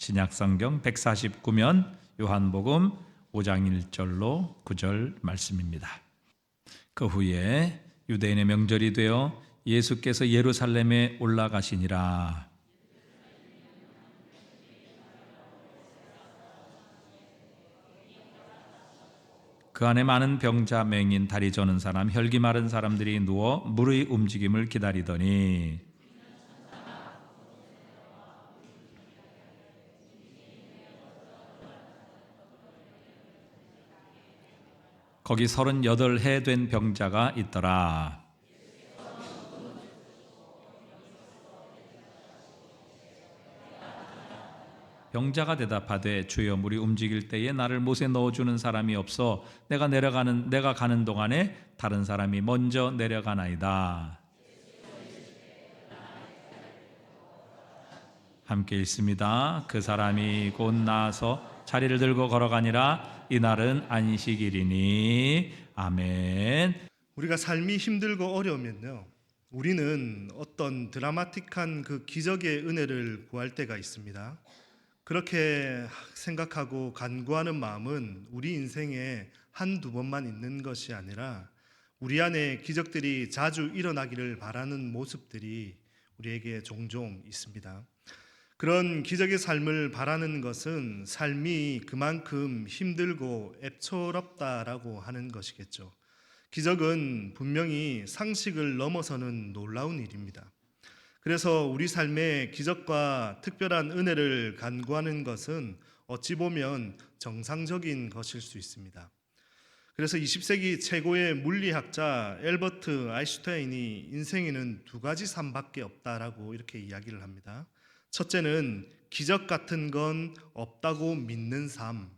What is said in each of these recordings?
신약성경 149면 요한복음 5장 1절로 9절 말씀입니다. 그 후에 유대인의 명절이 되어 예수께서 예루살렘에 올라가시니라. 그 안에 많은 병자, 맹인, 다리 저는 사람, 혈기 마른 사람들이 누워 물의 움직임을 기다리더니 거기 38해 된 병자가 있더라. 병자가 대답하되 주여 물이 움직일 때에 나를 못에 넣어주는 사람이 없어 내가 가는 동안에 다른 사람이 먼저 내려가나이다. 함께 읽습니다. 그 사람이 곧 나아서 자리를 들고 걸어가니라. 이날은 안식일이니. 아멘. 우리가 삶이 힘들고 어려우면요, 우리는 어떤 드라마틱한 그 기적의 은혜를 구할 때가 있습니다. 그렇게 생각하고 간구하는 마음은 우리 인생에 한두 번만 있는 것이 아니라 우리 안에 기적들이 자주 일어나기를 바라는 모습들이 우리에게 종종 있습니다. 그런 기적의 삶을 바라는 것은 삶이 그만큼 힘들고 애처롭다라고 하는 것이겠죠. 기적은 분명히 상식을 넘어서는 놀라운 일입니다. 그래서 우리 삶에 기적과 특별한 은혜를 간구하는 것은 어찌 보면 정상적인 것일 수 있습니다. 그래서 20세기 최고의 물리학자 엘버트 아인슈타인이 인생에는 두 가지 삶밖에 없다라고 이렇게 이야기를 합니다. 첫째는 기적 같은 건 없다고 믿는 삶,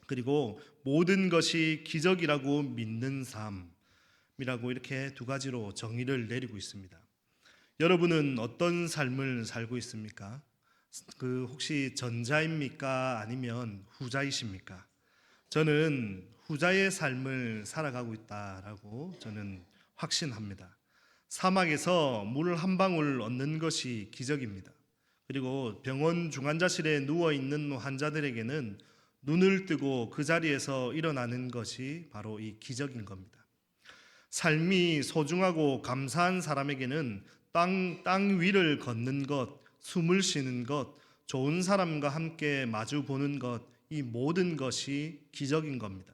그리고 모든 것이 기적이라고 믿는 삶이라고 이렇게 두 가지로 정의를 내리고 있습니다. 여러분은 어떤 삶을 살고 있습니까? 혹시 전자입니까? 아니면 후자이십니까? 저는 후자의 삶을 살아가고 있다라고 저는 확신합니다. 사막에서 물 한 방울 얻는 것이 기적입니다. 그리고 병원 중환자실에 누워있는 환자들에게는 눈을 뜨고 그 자리에서 일어나는 것이 바로 이 기적인 겁니다. 삶이 소중하고 감사한 사람에게는 땅 위를 걷는 것, 숨을 쉬는 것, 좋은 사람과 함께 마주 보는 것, 이 모든 것이 기적인 겁니다.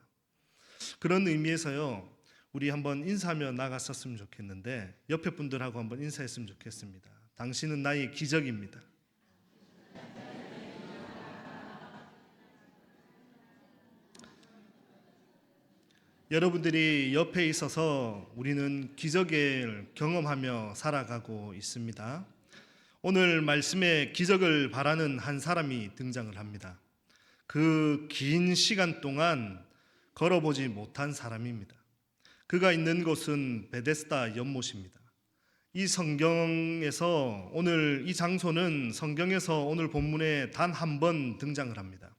그런 의미에서요, 우리 한번 인사하며 나갔었으면 좋겠는데 옆에 분들하고 한번 인사했으면 좋겠습니다. 당신은 나의 기적입니다. 여러분들이 옆에 있어서 우리는 기적을 경험하며 살아가고 있습니다. 오늘 말씀에 기적을 바라는 한 사람이 등장을 합니다. 그 긴 시간 동안 걸어보지 못한 사람입니다. 그가 있는 곳은 베데스다 연못입니다. 이 성경에서 오늘 이 장소는 성경에서 오늘 본문에 단 한 번 등장을 합니다.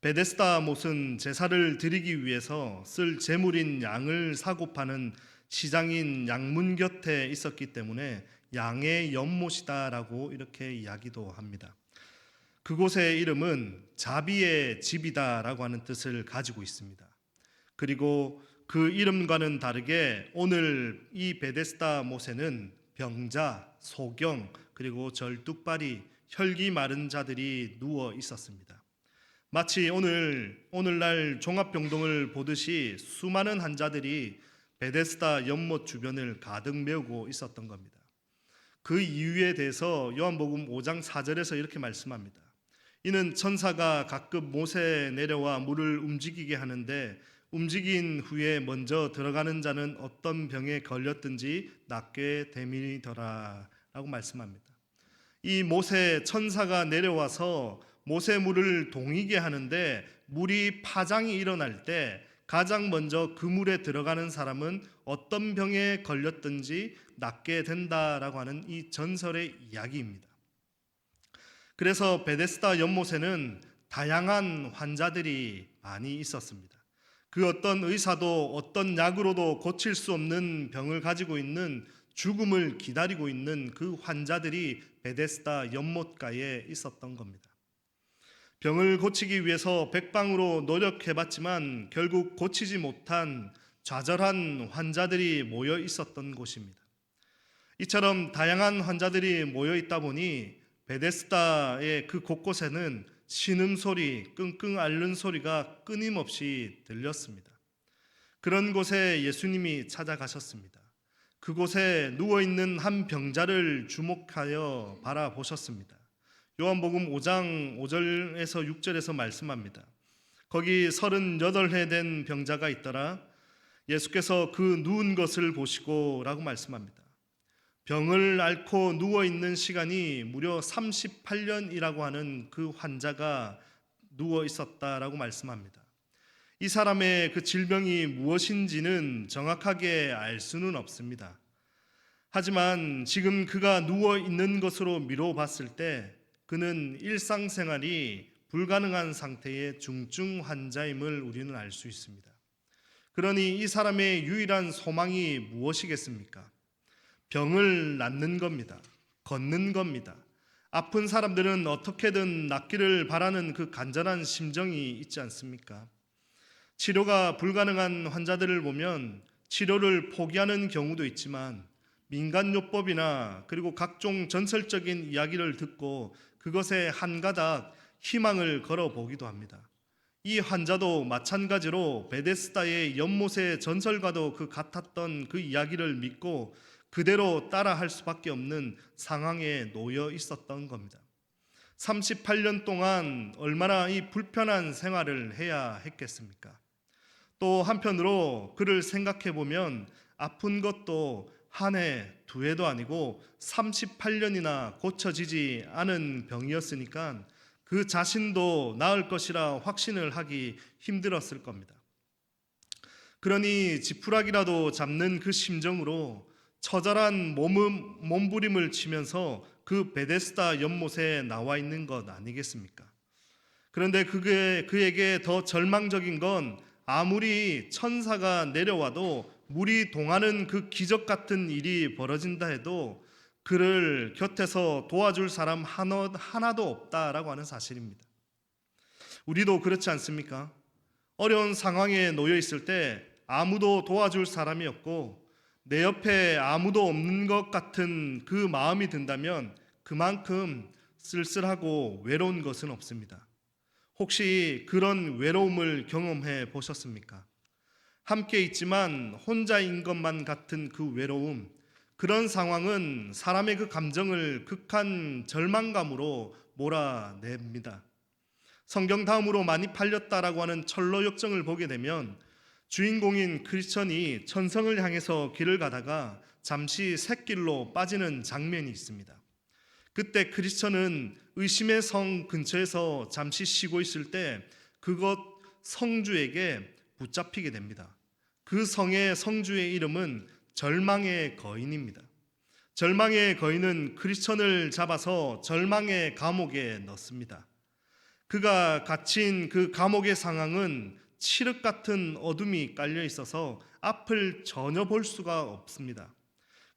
베데스다 못은 제사를 드리기 위해서 쓸 제물인 양을 사고 파는 시장인 양문 곁에 있었기 때문에 양의 연못이다라고 이렇게 이야기도 합니다. 그곳의 이름은 자비의 집이다라고 하는 뜻을 가지고 있습니다. 그리고 그 이름과는 다르게 오늘 이 베데스다 못에는 병자, 소경, 그리고 절뚝발이, 혈기 마른 자들이 누워 있었습니다. 마치 오늘날 종합병동을 보듯이 수많은 환자들이 베데스다 연못 주변을 가득 메우고 있었던 겁니다. 그 이유에 대해서 요한복음 5장 4절에서 이렇게 말씀합니다. 이는 천사가 가끔 못에 내려와 물을 움직이게 하는데 움직인 후에 먼저 들어가는 자는 어떤 병에 걸렸든지 낫게 됨이더라 라고 말씀합니다. 이 못에 천사가 내려와서 못의 물을 동이게 하는데 물이 파장이 일어날 때 가장 먼저 그 물에 들어가는 사람은 어떤 병에 걸렸든지 낫게 된다라고 하는 이 전설의 이야기입니다. 그래서 베데스다 연못에는 다양한 환자들이 많이 있었습니다. 그 어떤 의사도 어떤 약으로도 고칠 수 없는 병을 가지고 있는, 죽음을 기다리고 있는 그 환자들이 베데스다 연못가에 있었던 겁니다. 병을 고치기 위해서 백방으로 노력해봤지만 결국 고치지 못한 좌절한 환자들이 모여 있었던 곳입니다. 이처럼 다양한 환자들이 모여 있다 보니 베데스다의 그 곳곳에는 신음소리, 끙끙 앓는 소리가 끊임없이 들렸습니다. 그런 곳에 예수님이 찾아가셨습니다. 그곳에 누워있는 한 병자를 주목하여 바라보셨습니다. 요한복음 5장 5절에서 6절에서 말씀합니다. 거기 38해 된 병자가 있더라. 예수께서 그 누운 것을 보시고 라고 말씀합니다. 병을 앓고 누워있는 시간이 무려 38년이라고 하는 그 환자가 누워 있었다라고 말씀합니다. 이 사람의 그 질병이 무엇인지는 정확하게 알 수는 없습니다. 하지만 지금 그가 누워 있는 것으로 미뤄 봤을 때 그는 일상생활이 불가능한 상태의 중증 환자임을 우리는 알 수 있습니다. 그러니 이 사람의 유일한 소망이 무엇이겠습니까? 병을 낫는 겁니다. 걷는 겁니다. 아픈 사람들은 어떻게든 낫기를 바라는 그 간절한 심정이 있지 않습니까? 치료가 불가능한 환자들을 보면 치료를 포기하는 경우도 있지만 민간요법이나 그리고 각종 전설적인 이야기를 듣고 그것에 한가닥 희망을 걸어보기도 합니다. 이 환자도 마찬가지로 베데스다의 연못의 전설과도 그 같았던 그 이야기를 믿고 그대로 따라할 수밖에 없는 상황에 놓여 있었던 겁니다. 38년 동안 얼마나 이 불편한 생활을 해야 했겠습니까? 또 한편으로 그를 생각해 보면 아픈 것도 한 해, 두 해도 아니고 38년이나 고쳐지지 않은 병이었으니까 그 자신도 나을 것이라 확신을 하기 힘들었을 겁니다. 그러니 지푸라기라도 잡는 그 심정으로 처절한 몸부림을 치면서 그 베데스다 연못에 나와 있는 것 아니겠습니까? 그런데 그에게 더 절망적인 건 아무리 천사가 내려와도 물이 동하는 그 기적 같은 일이 벌어진다 해도 그를 곁에서 도와줄 사람 하나도 없다라고 하는 사실입니다. 우리도 그렇지 않습니까? 어려운 상황에 놓여 있을 때 아무도 도와줄 사람이 없고 내 옆에 아무도 없는 것 같은 그 마음이 든다면 그만큼 쓸쓸하고 외로운 것은 없습니다. 혹시 그런 외로움을 경험해 보셨습니까? 함께 있지만 혼자인 것만 같은 그 외로움, 그런 상황은 사람의 그 감정을 극한 절망감으로 몰아냅니다. 성경 다음으로 많이 팔렸다라고 하는 철로 역정을 보게 되면 주인공인 크리스천이 천성을 향해서 길을 가다가 잠시 샛길로 빠지는 장면이 있습니다. 그때 크리스천은 의심의 성 근처에서 잠시 쉬고 있을 때 그곳 성주에게 붙잡히게 됩니다. 그 성의 성주의 이름은 절망의 거인입니다. 절망의 거인은 크리스천을 잡아서 절망의 감옥에 넣습니다. 그가 갇힌 그 감옥의 상황은 칠흑 같은 어둠이 깔려 있어서 앞을 전혀 볼 수가 없습니다.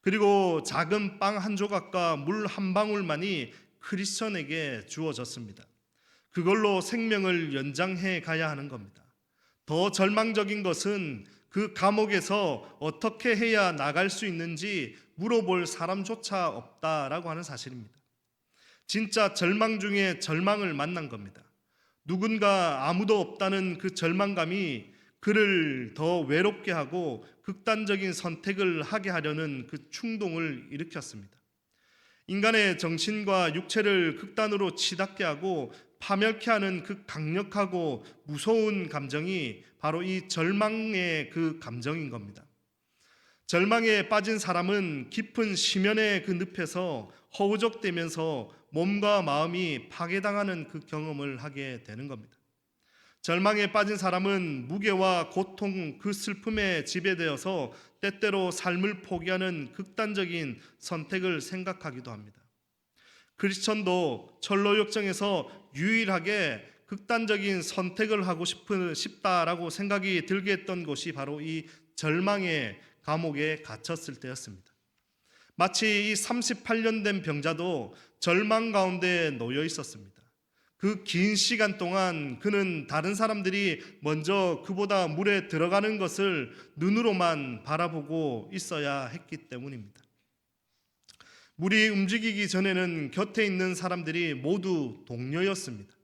그리고 작은 빵 한 조각과 물 한 방울만이 크리스천에게 주어졌습니다. 그걸로 생명을 연장해 가야 하는 겁니다. 더 절망적인 것은 그 감옥에서 어떻게 해야 나갈 수 있는지 물어볼 사람조차 없다라고 하는 사실입니다. 진짜 절망 중에 절망을 만난 겁니다. 누군가 아무도 없다는 그 절망감이 그를 더 외롭게 하고 극단적인 선택을 하게 하려는 그 충동을 일으켰습니다. 인간의 정신과 육체를 극단으로 치닫게 하고 파멸케 하는 그 강력하고 무서운 감정이 바로 이 절망의 그 감정인 겁니다. 절망에 빠진 사람은 깊은 심연의 그 늪에서 허우적대면서 몸과 마음이 파괴당하는 그 경험을 하게 되는 겁니다. 절망에 빠진 사람은 무게와 고통, 그 슬픔에 지배되어서 때때로 삶을 포기하는 극단적인 선택을 생각하기도 합니다. 크리스천도 철로 역정에서 유일하게 극단적인 선택을 하고 싶다라고 생각이 들게 했던 곳이 바로 이 절망의 감옥에 갇혔을 때였습니다. 마치 이 38년 된 병자도 절망 가운데 놓여 있었습니다. 그 긴 시간 동안 그는 다른 사람들이 먼저 그보다 물에 들어가는 것을 눈으로만 바라보고 있어야 했기 때문입니다. 물이 움직이기 전에는 곁에 있는 사람들이 모두 동료였습니다.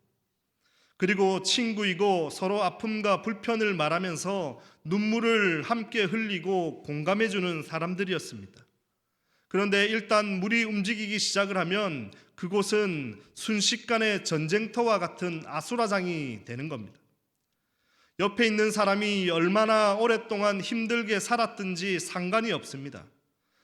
그리고 친구이고 서로 아픔과 불편을 말하면서 눈물을 함께 흘리고 공감해주는 사람들이었습니다. 그런데 일단 물이 움직이기 시작을 하면 그곳은 순식간에 전쟁터와 같은 아수라장이 되는 겁니다. 옆에 있는 사람이 얼마나 오랫동안 힘들게 살았든지 상관이 없습니다.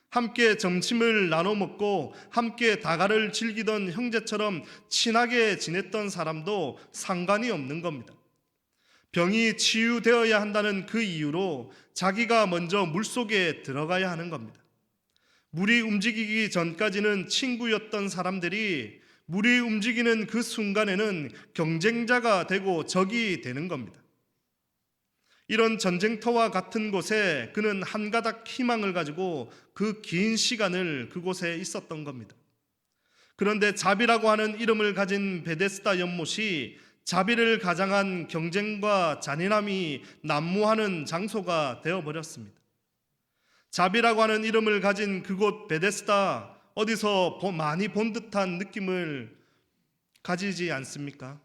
함께 점심을 나눠 먹고 함께 다가를 즐기던 형제처럼 친하게 지냈던 사람도 상관이 없는 겁니다. 병이 치유되어야 한다는 그 이유로 자기가 먼저 물속에 들어가야 하는 겁니다. 물이 움직이기 전까지는 친구였던 사람들이 물이 움직이는 그 순간에는 경쟁자가 되고 적이 되는 겁니다. 이런 전쟁터와 같은 곳에 그는 한 가닥 희망을 가지고 그 긴 시간을 그곳에 있었던 겁니다. 그런데 자비라고 하는 이름을 가진 베데스다 연못이 자비를 가장한 경쟁과 잔인함이 난무하는 장소가 되어버렸습니다. 자비라고 하는 이름을 가진 그곳 베데스다, 어디서 많이 본 듯한 느낌을 가지지 않습니까?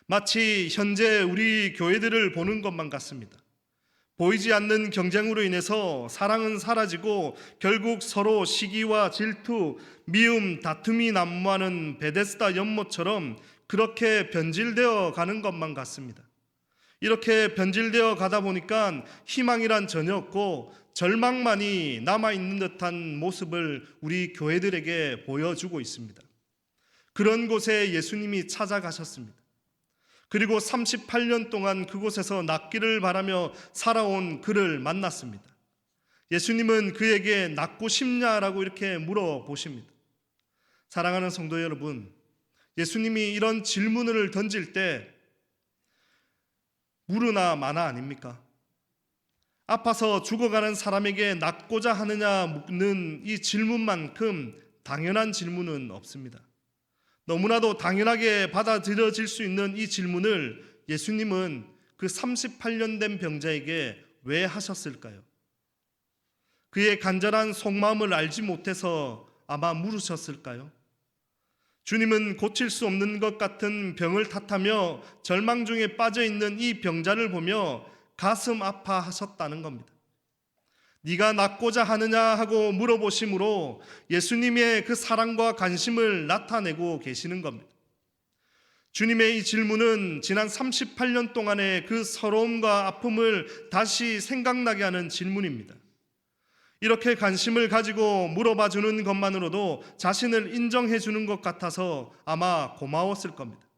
마치 현재 우리 교회들을 보는 것만 같습니다. 보이지 않는 경쟁으로 인해서 사랑은 사라지고 결국 서로 시기와 질투, 미움, 다툼이 난무하는 베데스다 연못처럼 그렇게 변질되어 가는 것만 같습니다. 이렇게 변질되어 가다 보니까 희망이란 전혀 없고 절망만이 남아있는 듯한 모습을 우리 교회들에게 보여주고 있습니다. 그런 곳에 예수님이 찾아가셨습니다. 그리고 38년 동안 그곳에서 낫기를 바라며 살아온 그를 만났습니다. 예수님은 그에게 낫고 싶냐라고 이렇게 물어보십니다. 사랑하는 성도 여러분, 예수님이 이런 질문을 던질 때 무르나 마나 아닙니까? 아파서 죽어가는 사람에게 낫고자 하느냐 묻는 이 질문만큼 당연한 질문은 없습니다. 너무나도 당연하게 받아들여질 수 있는 이 질문을 예수님은 그 38년 된 병자에게 왜 하셨을까요? 그의 간절한 속마음을 알지 못해서 아마 물으셨을까요? 주님은 고칠 수 없는 것 같은 병을 탓하며 절망 중에 빠져 있는 이 병자를 보며 가슴 아파하셨다는 겁니다. 네가 낫고자 하느냐 하고 물어보심으로 예수님의 그 사랑과 관심을 나타내고 계시는 겁니다. 주님의 이 질문은 지난 38년 동안의 그 서러움과 아픔을 다시 생각나게 하는 질문입니다. 이렇게 관심을 가지고 물어봐 주는 것만으로도 자신을 인정해 주는 것 같아서 아마 고마웠을 겁니다.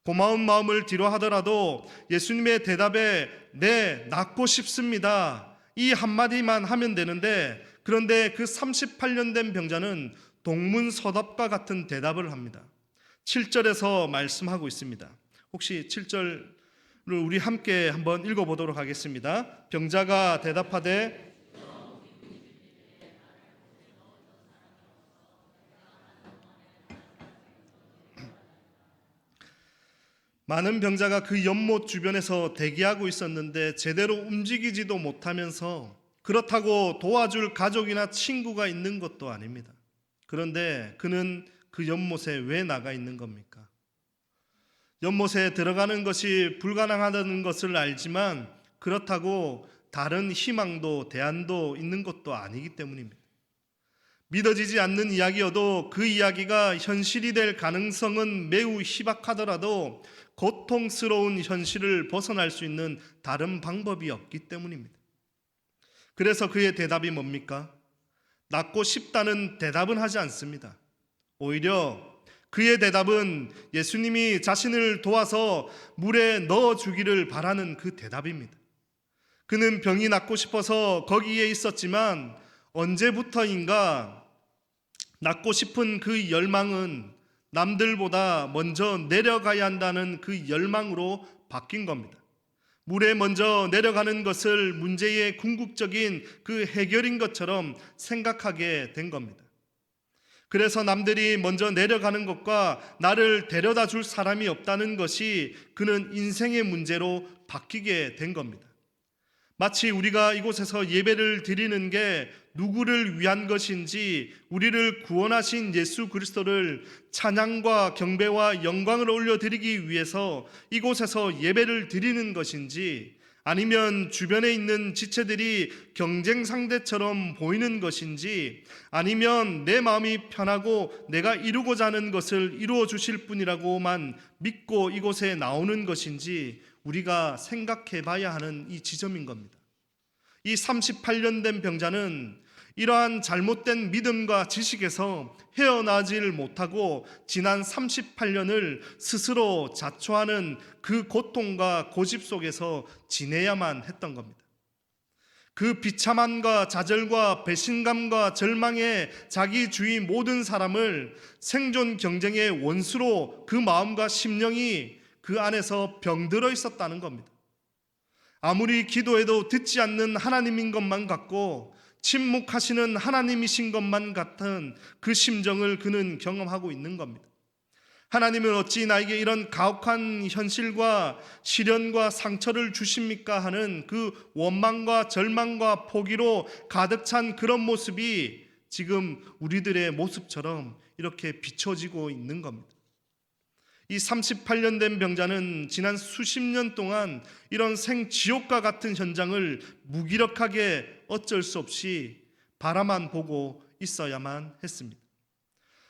고마운 마음을 뒤로 하더라도 예수님의 대답에 네, 낫고 싶습니다, 이 한마디만 하면 되는데, 그런데 그 38년 된 병자는 동문서답과 같은 대답을 합니다. 7절에서 말씀하고 있습니다. 혹시 7절을 우리 함께 한번 읽어보도록 하겠습니다. 병자가 대답하되 많은 병자가 그 연못 주변에서 대기하고 있었는데 제대로 움직이지도 못하면서 그렇다고 도와줄 가족이나 친구가 있는 것도 아닙니다. 그런데 그는 그 연못에 왜 나가 있는 겁니까? 연못에 들어가는 것이 불가능하다는 것을 알지만 그렇다고 다른 희망도 대안도 있는 것도 아니기 때문입니다. 믿어지지 않는 이야기여도 그 이야기가 현실이 될 가능성은 매우 희박하더라도 고통스러운 현실을 벗어날 수 있는 다른 방법이 없기 때문입니다. 그래서 그의 대답이 뭡니까? 낫고 싶다는 대답은 하지 않습니다. 오히려 그의 대답은 예수님이 자신을 도와서 물에 넣어주기를 바라는 그 대답입니다. 그는 병이 낫고 싶어서 거기에 있었지만 언제부터인가 낫고 싶은 그 열망은 남들보다 먼저 내려가야 한다는 그 열망으로 바뀐 겁니다. 물에 먼저 내려가는 것을 문제의 궁극적인 그 해결인 것처럼 생각하게 된 겁니다. 그래서 남들이 먼저 내려가는 것과 나를 데려다 줄 사람이 없다는 것이 그는 인생의 문제로 바뀌게 된 겁니다. 마치 우리가 이곳에서 예배를 드리는 게 누구를 위한 것인지, 우리를 구원하신 예수 그리스도를 찬양과 경배와 영광을 올려드리기 위해서 이곳에서 예배를 드리는 것인지, 아니면 주변에 있는 지체들이 경쟁 상대처럼 보이는 것인지, 아니면 내 마음이 편하고 내가 이루고자 하는 것을 이루어 주실 분이라고만 믿고 이곳에 나오는 것인지 우리가 생각해 봐야 하는 이 지점인 겁니다. 이 38년 된 병자는 이러한 잘못된 믿음과 지식에서 헤어나질 못하고 지난 38년을 스스로 자초하는 그 고통과 고집 속에서 지내야만 했던 겁니다. 그 비참함과 좌절과 배신감과 절망에 자기주의 모든 사람을 생존 경쟁의 원수로 그 마음과 심령이 그 안에서 병들어 있었다는 겁니다. 아무리 기도해도 듣지 않는 하나님인 것만 같고 침묵하시는 하나님이신 것만 같은 그 심정을 그는 경험하고 있는 겁니다. 하나님은 어찌 나에게 이런 가혹한 현실과 시련과 상처를 주십니까 하는 그 원망과 절망과 포기로 가득 찬 그런 모습이 지금 우리들의 모습처럼 이렇게 비춰지고 있는 겁니다. 이 38년 된 병자는 지난 수십 년 동안 이런 생지옥과 같은 현장을 무기력하게 어쩔 수 없이 바라만 보고 있어야만 했습니다.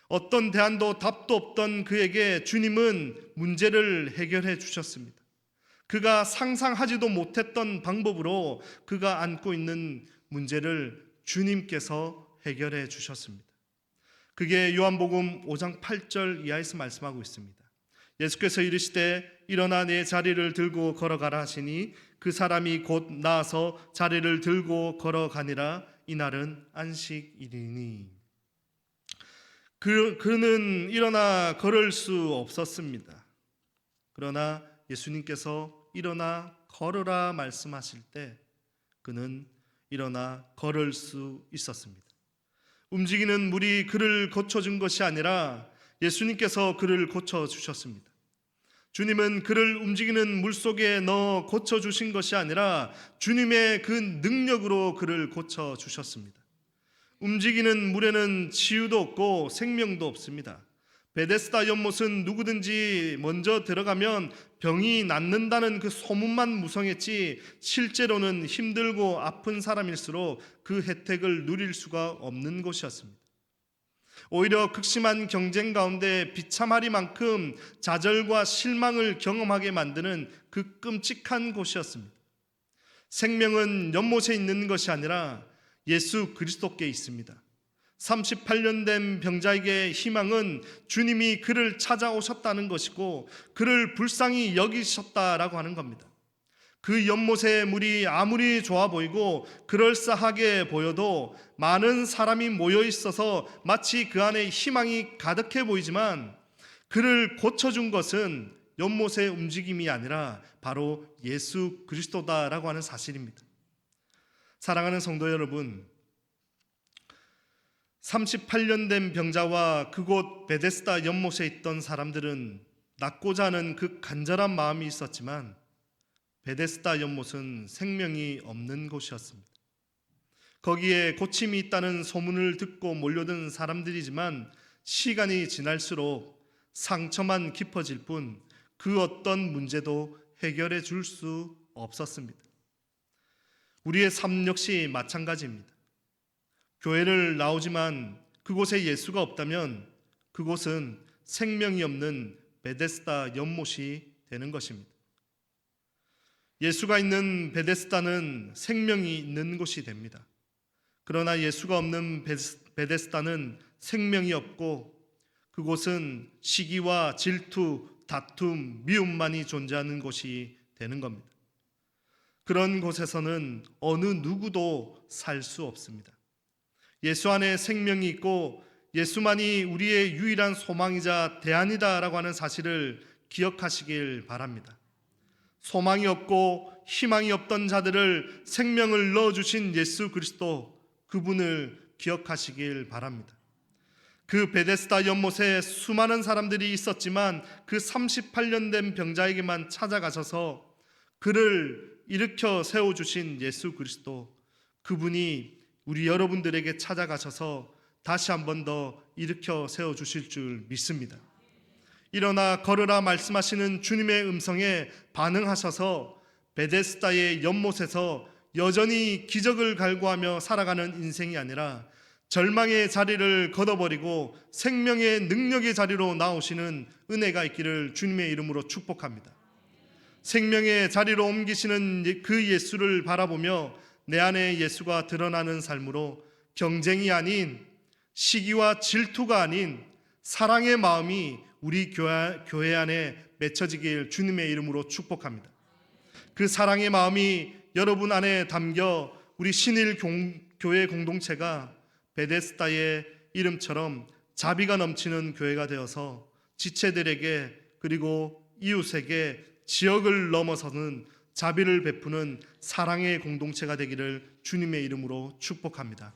어떤 대안도 답도 없던 그에게 주님은 문제를 해결해 주셨습니다. 그가 상상하지도 못했던 방법으로 그가 안고 있는 문제를 주님께서 해결해 주셨습니다. 그게 요한복음 5장 8절 이하에서 말씀하고 있습니다. 예수께서 이르시되 일어나 내 자리를 들고 걸어가라 하시니 그 사람이 곧 나아서 자리를 들고 걸어가니라. 이날은 안식일이니. 그는 일어나 걸을 수 없었습니다. 그러나 예수님께서 일어나 걸으라 말씀하실 때 그는 일어나 걸을 수 있었습니다. 움직이는 물이 그를 고쳐준 것이 아니라 예수님께서 그를 고쳐주셨습니다. 주님은 그를 움직이는 물 속에 넣어 고쳐주신 것이 아니라 주님의 그 능력으로 그를 고쳐주셨습니다. 움직이는 물에는 치유도 없고 생명도 없습니다. 베데스다 연못은 누구든지 먼저 들어가면 병이 낫는다는 그 소문만 무성했지 실제로는 힘들고 아픈 사람일수록 그 혜택을 누릴 수가 없는 곳이었습니다. 오히려 극심한 경쟁 가운데 비참하리만큼 좌절과 실망을 경험하게 만드는 그 끔찍한 곳이었습니다. 생명은 연못에 있는 것이 아니라 예수 그리스도께 있습니다. 38년 된 병자에게 희망은 주님이 그를 찾아오셨다는 것이고 그를 불쌍히 여기셨다라고 하는 겁니다. 그 연못의 물이 아무리 좋아 보이고 그럴싸하게 보여도 많은 사람이 모여 있어서 마치 그 안에 희망이 가득해 보이지만 그를 고쳐준 것은 연못의 움직임이 아니라 바로 예수 그리스도다라고 하는 사실입니다. 사랑하는 성도 여러분, 38년 된 병자와 그곳 베데스다 연못에 있던 사람들은 낫고자 하는 그 간절한 마음이 있었지만 베데스다 연못은 생명이 없는 곳이었습니다. 거기에 고침이 있다는 소문을 듣고 몰려든 사람들이지만 시간이 지날수록 상처만 깊어질 뿐 그 어떤 문제도 해결해 줄 수 없었습니다. 우리의 삶 역시 마찬가지입니다. 교회를 나오지만 그곳에 예수가 없다면 그곳은 생명이 없는 베데스다 연못이 되는 것입니다. 예수가 있는 베데스다는 생명이 있는 곳이 됩니다. 그러나 예수가 없는 베데스다는 생명이 없고 그곳은 시기와 질투, 다툼, 미움만이 존재하는 곳이 되는 겁니다. 그런 곳에서는 어느 누구도 살 수 없습니다. 예수 안에 생명이 있고 예수만이 우리의 유일한 소망이자 대안이다라고 하는 사실을 기억하시길 바랍니다. 소망이 없고 희망이 없던 자들을 생명을 넣어주신 예수 그리스도, 그분을 기억하시길 바랍니다. 그 베데스다 연못에 수많은 사람들이 있었지만 그 38년 된 병자에게만 찾아가셔서 그를 일으켜 세워주신 예수 그리스도, 그분이 우리 여러분들에게 찾아가셔서 다시 한 번 더 일으켜 세워주실 줄 믿습니다. 일어나 걸으라 말씀하시는 주님의 음성에 반응하셔서 베데스다의 연못에서 여전히 기적을 갈구하며 살아가는 인생이 아니라 절망의 자리를 걷어버리고 생명의 능력의 자리로 나오시는 은혜가 있기를 주님의 이름으로 축복합니다. 생명의 자리로 옮기시는 그 예수를 바라보며 내 안에 예수가 드러나는 삶으로 경쟁이 아닌, 시기와 질투가 아닌 사랑의 마음이 우리 교회 안에 맺혀지길 주님의 이름으로 축복합니다. 그 사랑의 마음이 여러분 안에 담겨 우리 신일 교회 공동체가 베데스다의 이름처럼 자비가 넘치는 교회가 되어서 지체들에게 그리고 이웃에게 지역을 넘어서는 자비를 베푸는 사랑의 공동체가 되기를 주님의 이름으로 축복합니다.